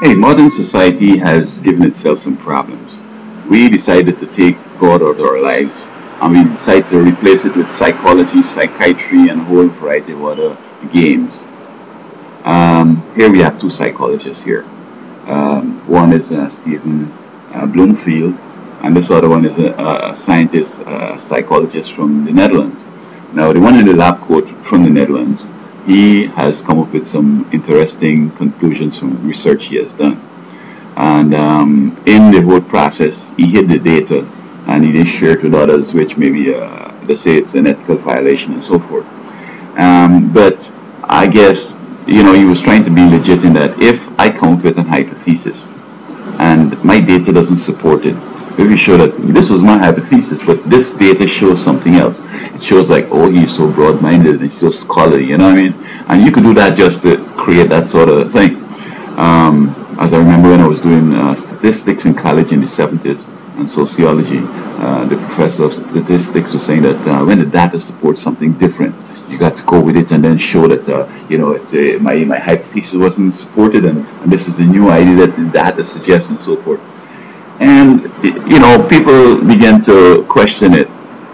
Hey, modern society has given itself some problems. We decided to take God out of our lives and we decided to replace it with psychology, psychiatry, and a whole variety of other games. Here we have two psychologists here. One is Stephen Bloonfield, and this other one is a scientist, psychologist from the Netherlands. Now, the one in the lab coat from the Netherlands, he has come up with some interesting conclusions from research he has done. And in the whole process, he hid the data and he didn't share it with others, which maybe they say it's an ethical violation and so forth. But I guess he was trying to be legit in that if I come up with an hypothesis and my data doesn't support it, maybe show that this was my hypothesis, but this data shows something else. It shows like, oh, he's so broad-minded and he's so scholarly, you know what I mean? And you could do that just to create that sort of thing. As I remember when I was doing statistics in college in the 70s and sociology, the professor of statistics was saying that when the data supports something different, you got to go with it and then show that my hypothesis wasn't supported and this is the new idea that the data suggests and so forth. And people began to question it,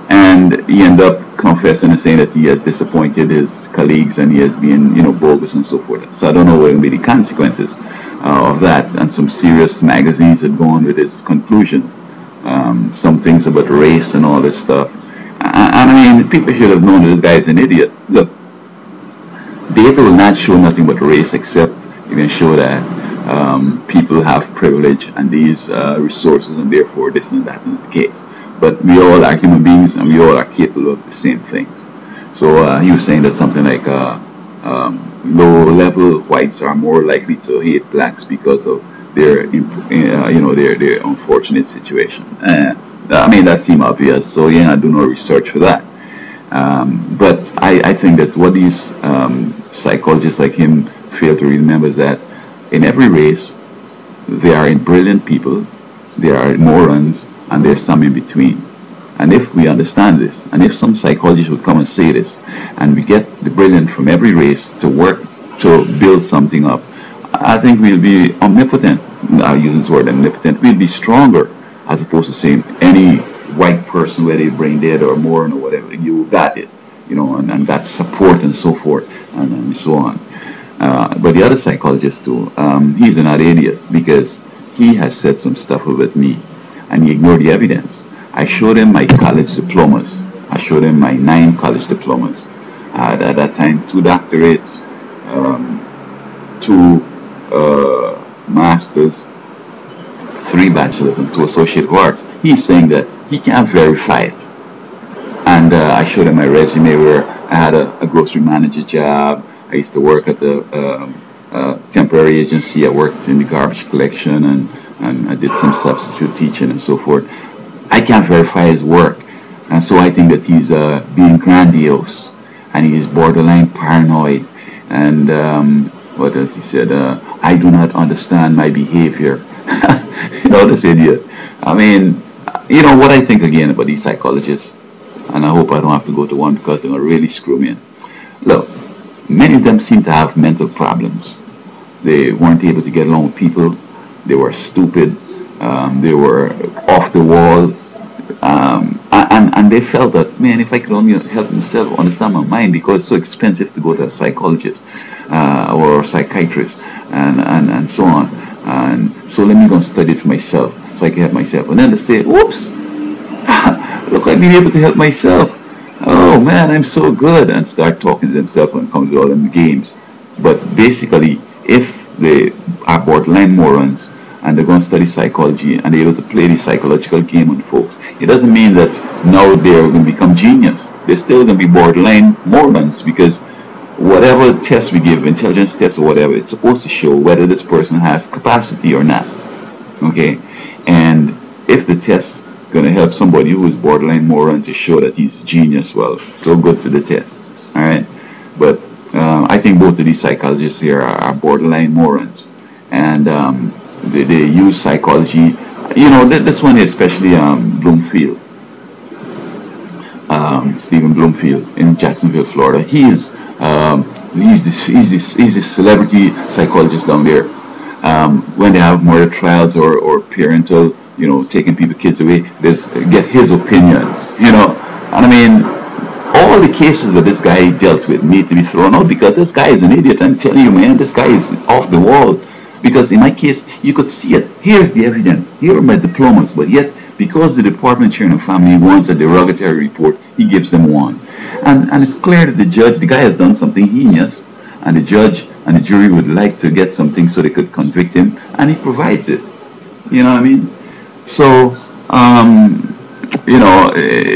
and he ended up confessing and saying that he has disappointed his colleagues and he has been bogus and so forth. So I don't know what will be the consequences of that. And some serious magazines had gone with his conclusions, some things about race and all this stuff. And I mean, people should have known that this guy is an idiot. Look, data will not show nothing but race, except it can show that people have privilege and these resources, and therefore this and that is the case. But we all are human beings and we all are capable of the same things. So he was saying that something like low-level whites are more likely to hate blacks because of their their unfortunate situation. I mean, that seemed obvious, so I do no research for that. But I think that what these psychologists like him fail to remember is that in every race, there are brilliant people, there are morons, and there's some in between. And if we understand this, and if some psychologists would come and say this, and we get the brilliant from every race to work to build something up, I think we'll be omnipotent. I'm using this word omnipotent. We'll be stronger, as opposed to saying any white person, whether they're brain dead or moron or whatever, you got it, and got support and so forth, and so on. But the other psychologist too, he's another idiot because he has said some stuff about me and he ignored the evidence. I showed him my college diplomas. I showed him my 9 college diplomas. I had at that time 2 doctorates, 2 masters, 3 bachelors and 2 associate of arts. He's saying that he can't verify it. And I showed him my resume where I had a grocery manager job. I used to work at the temporary agency. I worked in the garbage collection and I did some substitute teaching and so forth. I can't verify his work. And so I think that he's being grandiose and he's borderline paranoid. And what else he said? I do not understand my behavior. This idiot. I mean, what I think again about these psychologists, and I hope I don't have to go to one because they're going to really screw me in. Look, many of them seem to have mental problems. They weren't able to get along with people. They were stupid. They were off the wall. And they felt that, man, if I could only help myself understand my mind, because it's so expensive to go to a psychologist or a psychiatrist and so on. And so let me go and study it for myself so I can help myself. And then they say, whoops, look, I've been able to help myself. Oh man, I'm so good, and start talking to themselves when it comes to all them games. But basically, if they are borderline morons and they're going to study psychology and they're able to play the psychological game on folks, it doesn't mean that now they're going to become genius. They're still going to be borderline morons, because whatever test we give, intelligence test or whatever, it's supposed to show whether this person has capacity or not. Okay? And if the test going to help somebody who is borderline moron to show that he's a genius, well, so good to the test. All right? But I think both of these psychologists here are borderline morons. And they use psychology. This one especially Bloomfield. Stephen Bloomfield in Jacksonville, Florida. He's this celebrity psychologist down there. when they have murder trials or parental, taking people kids away, get his opinion, and I mean, all the cases that this guy dealt with need to be thrown out because this guy is an idiot. I'm telling you, man, this guy is off the wall. Because in my case, you could see it. Here's the evidence. Here are my diplomas. But yet, because the Department of Children and Family wants a derogatory report, he gives them one. And it's clear that the guy has done something heinous, and the judge and the jury would like to get something so they could convict him, and he provides it. You know what I mean? So,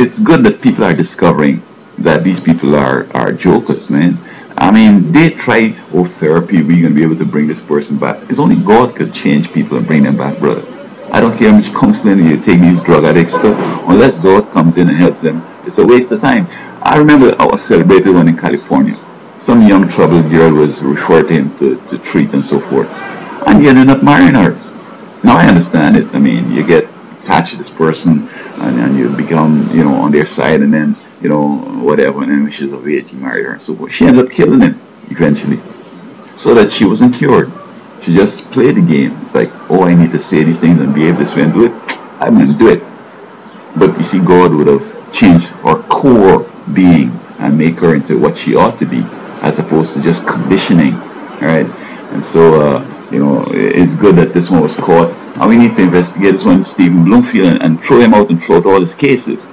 it's good that people are discovering that these people are jokers, man. I mean, they try, therapy, we're going to be able to bring this person back. It's only God could change people and bring them back, brother. I don't care how much counseling you take these drug addicts stuff, unless God comes in and helps them. It's a waste of time. I remember I was celebrating one in California. Some young troubled girl was referred to him to treat and so forth. And he ended up marrying her. Now I understand it. I mean, you get attached to this person and you become, on their side, and then whatever, and then when she was of age, he married her and so forth. She ended up killing him eventually, so that she wasn't cured. She just played the game. It's like, I need to say these things and behave this way and do it. I'm going to do it. But you see, God would have changed her core being and make her into what she ought to be, as opposed to just conditioning. All right, and so it's good that this one was caught, and we need to investigate this one, Stephen Bloonfield, and throw him out and throw out all his cases.